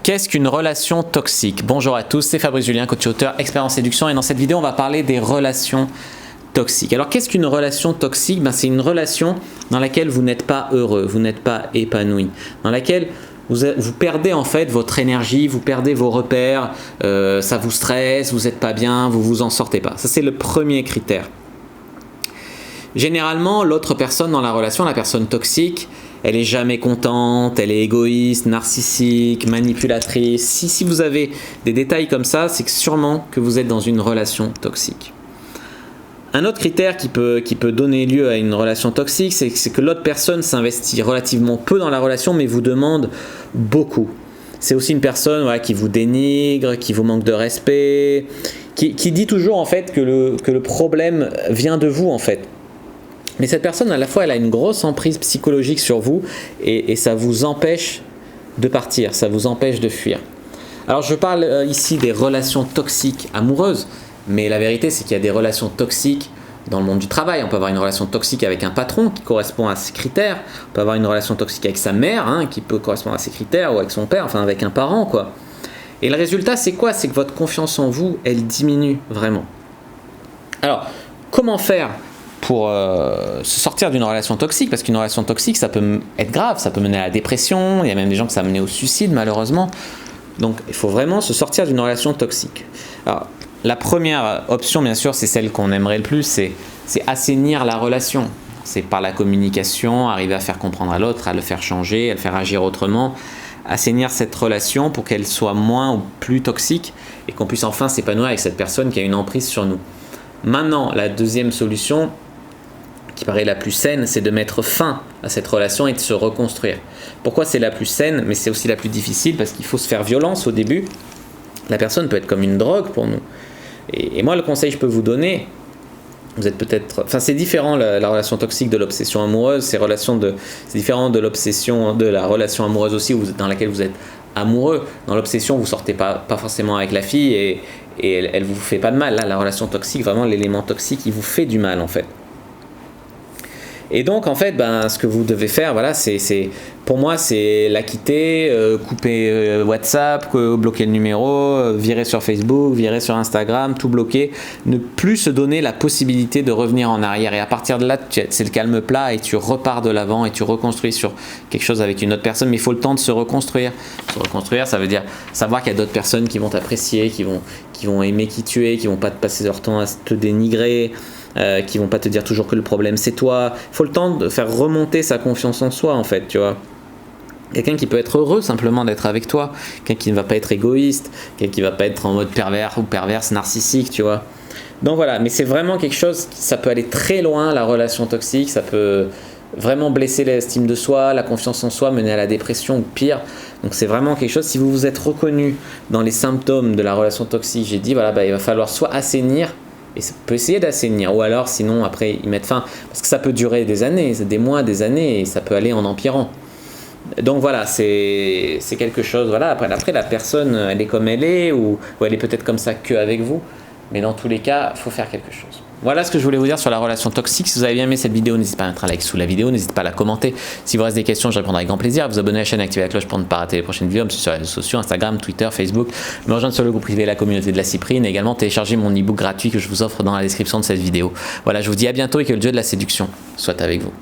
Qu'est-ce qu'une relation toxique? Bonjour à tous, c'est Fabrice Julien, coach auteur, expert en séduction, et dans cette vidéo, on va parler des relations toxiques. Alors, qu'est-ce qu'une relation toxique? C'est une relation dans laquelle vous n'êtes pas heureux, vous n'êtes pas épanoui, dans laquelle vous perdez en fait votre énergie, vous perdez vos repères, ça vous stresse, vous n'êtes pas bien, vous vous en sortez pas. Ça, c'est le premier critère. Généralement, l'autre personne dans la relation, la personne toxique, elle est jamais contente, elle est égoïste, narcissique, manipulatrice. Si vous avez des détails comme ça, c'est que sûrement que vous êtes dans une relation toxique. Un autre critère qui peut donner lieu à une relation toxique, c'est que l'autre personne s'investit relativement peu dans la relation, mais vous demande beaucoup. C'est aussi une personne qui vous dénigre, qui vous manque de respect, qui dit toujours en fait que le problème vient de vous en fait. Mais cette personne, à la fois, elle a une grosse emprise psychologique sur vous et ça vous empêche de partir, ça vous empêche de fuir. Alors, je parle ici des relations toxiques amoureuses, mais la vérité, c'est qu'il y a des relations toxiques dans le monde du travail. On peut avoir une relation toxique avec un patron qui correspond à ses critères. On peut avoir une relation toxique avec sa mère, qui peut correspondre à ses critères, ou avec son père, enfin avec un parent, quoi. Et le résultat, c'est quoi? C'est que votre confiance en vous, elle diminue vraiment. Alors, comment faire pour se sortir d'une relation toxique? Parce qu'une relation toxique, ça peut être grave, ça peut mener à la dépression, il y a même des gens que ça a mené au suicide malheureusement. Donc il faut vraiment se sortir d'une relation toxique. Alors la première option bien sûr, c'est celle qu'on aimerait le plus, c'est assainir la relation. C'est par la communication, arriver à faire comprendre à l'autre, à le faire changer, à le faire agir autrement, assainir cette relation pour qu'elle soit moins ou plus toxique et qu'on puisse enfin s'épanouir avec cette personne qui a une emprise sur nous. Maintenant, la deuxième solution, qui paraît la plus saine, c'est de mettre fin à cette relation et de se reconstruire. Pourquoi c'est la plus saine, mais c'est aussi la plus difficile? Parce qu'il faut se faire violence au début. La personne peut être comme une drogue pour nous. Et moi, le conseil que je peux vous donner, vous êtes peut-être... Enfin, c'est différent la relation toxique de l'obsession amoureuse. C'est différent de l'obsession, de la relation amoureuse aussi dans laquelle vous êtes amoureux. Dans l'obsession, vous sortez pas forcément avec la fille et elle vous fait pas de mal. Là, la relation toxique, vraiment l'élément toxique, il vous fait du mal en fait. Et donc en fait, ce que vous devez faire, pour moi, c'est la quitter, couper WhatsApp, bloquer le numéro, virer sur Facebook, virer sur Instagram, tout bloquer, ne plus se donner la possibilité de revenir en arrière. Et à partir de là, c'est le calme plat et tu repars de l'avant et tu reconstruis sur quelque chose avec une autre personne. Mais il faut le temps de se reconstruire. Se reconstruire, ça veut dire savoir qu'il y a d'autres personnes qui vont t'apprécier, qui vont aimer qui tu es, qui vont pas te passer leur temps à te dénigrer. Qui vont pas te dire toujours que le problème c'est toi. Il faut le temps de faire remonter sa confiance en soi en fait, tu vois. Quelqu'un qui peut être heureux simplement d'être avec toi, quelqu'un qui ne va pas être égoïste, quelqu'un qui va pas être en mode pervers ou perverse narcissique, tu vois. Donc voilà, mais c'est vraiment quelque chose, ça peut aller très loin la relation toxique, ça peut vraiment blesser l'estime de soi, la confiance en soi, mener à la dépression ou pire. Donc c'est vraiment quelque chose, si vous vous êtes reconnu dans les symptômes de la relation toxique, j'ai dit il va falloir soit assainir. Et ça peut essayer d'assainir, ou alors sinon après y mettre fin, parce que ça peut durer des années, des mois, des années, et ça peut aller en empirant. Donc voilà, c'est quelque chose, voilà, après la personne, elle est comme elle est, ou elle est peut-être comme ça qu'avec vous, mais dans tous les cas, il faut faire quelque chose. Voilà ce que je voulais vous dire sur la relation toxique. Si vous avez bien aimé cette vidéo, n'hésitez pas à mettre un like sous la vidéo, n'hésitez pas à la commenter. Si vous reste des questions, je répondrai avec grand plaisir. Vous abonner à la chaîne et activer la cloche pour ne pas rater les prochaines vidéos. Me suivre sur les réseaux sociaux, Instagram, Twitter, Facebook. Me rejoindre sur le groupe privé La Communauté de la Cyprine et également télécharger mon e-book gratuit que je vous offre dans la description de cette vidéo. Voilà, je vous dis à bientôt et que le dieu de la séduction soit avec vous.